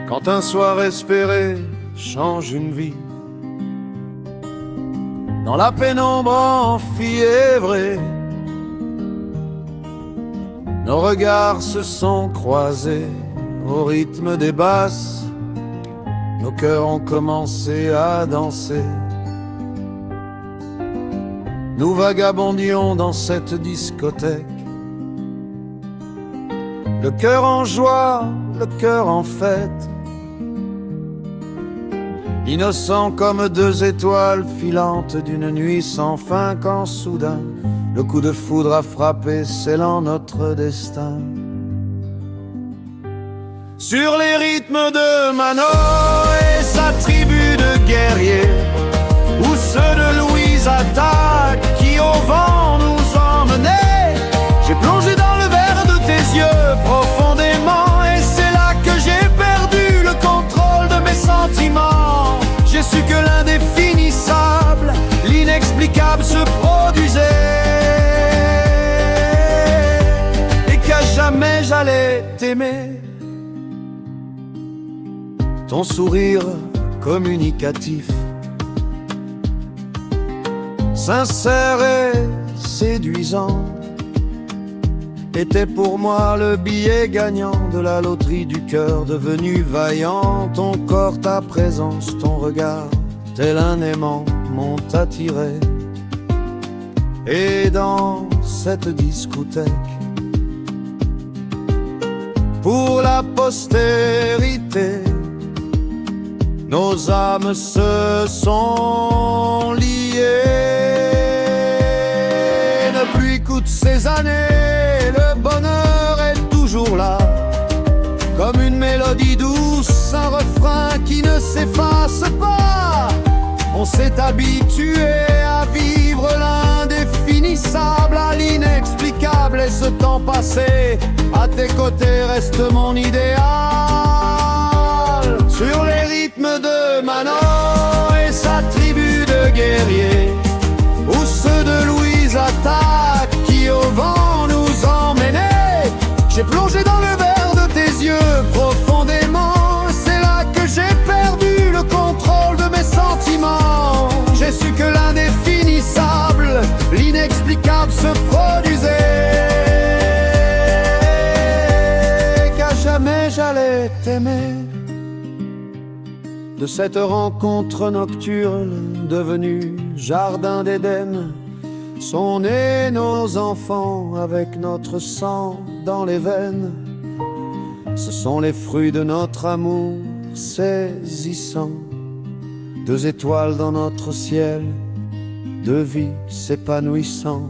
quand un soir espéré change une vie. Dans la pénombre enfiévrée, nos regards se sont croisés au rythme des basses. Nos cœurs ont commencé à danser. Nous vagabondions dans cette discothèque, le cœur en joie, le cœur en fête, innocent comme deux étoiles filantes d'une nuit sans fin, quand soudain le coup de foudre a frappé, scellant notre destin. Sur les rythmes de Mano et sa tribu de guerriers, ou ceux de Louise Attaque qui au vent nous emmenaient, j'ai plongé dans le verre de tes yeux profondément, et c'est là que j'ai perdu le contrôle de mes sentiments. J'ai su que l'indéfinissable, l'inexplicable se produisait, et qu'à jamais j'allais t'aimer. Ton sourire communicatif, sincère et séduisant, était pour moi le billet gagnant de la loterie du cœur devenu vaillant. Ton corps, ta présence, ton regard, tel un aimant, m'ont attiré. Et dans cette discothèque, pour la postérité, nos âmes se sont liées. Depuis toutes ces années, le bonheur est toujours là, comme une mélodie douce, un refrain qui ne s'efface pas. On s'est habitué à vivre l'indéfinissable, à l'inexplicable, et ce temps passé à tes côtés reste mon idéal. Sur les rythmes de Manon et sa tribu de guerriers, ou ceux de Louise Attaque qui au vent nous emmenaient, j'ai plongé dans le verre de tes yeux profondément. C'est là que j'ai perdu le contrôle de mes sentiments. J'ai su que l'indéfinissable, l'inexplicable se produisait, qu'à jamais j'allais t'aimer. De cette rencontre nocturne devenue jardin d'Éden, sont nés nos enfants avec notre sang dans les veines. Ce sont les fruits de notre amour saisissant, deux étoiles dans notre ciel de vie s'épanouissant.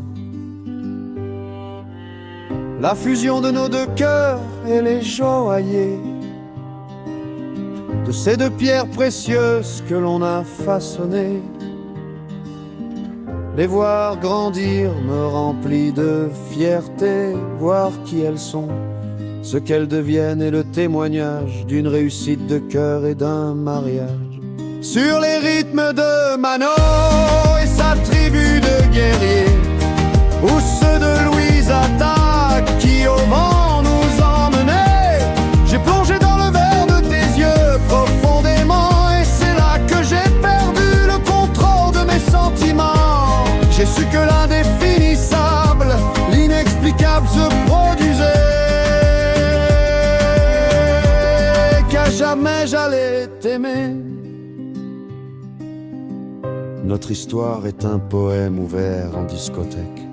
La fusion de nos deux cœurs et les joailliers de ces deux pierres précieuses que l'on a façonnées. Les voir grandir me remplit de fierté, voir qui elles sont, ce qu'elles deviennent, est le témoignage d'une réussite de cœur et d'un mariage. Sur les rythmes de Mano et sa tribu de guerriers, ou ceux de Louise Attaque qui au vent nous emmenaient, j'ai plongé dans le verre de tes yeux profondément, et c'est là que j'ai perdu le contrôle de mes sentiments. J'ai su que l'indéfinissable, l'inexplicable se produisait, qu'à jamais j'allais t'aimer. Notre histoire est un poème ouvert en discothèque,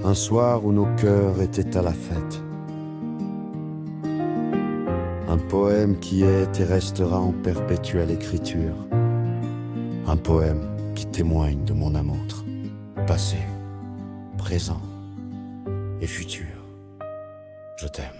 un soir où nos cœurs étaient à la fête. Un poème qui est et restera en perpétuelle écriture, un poème qui témoigne de mon amour, passé, présent et futur. Je t'aime.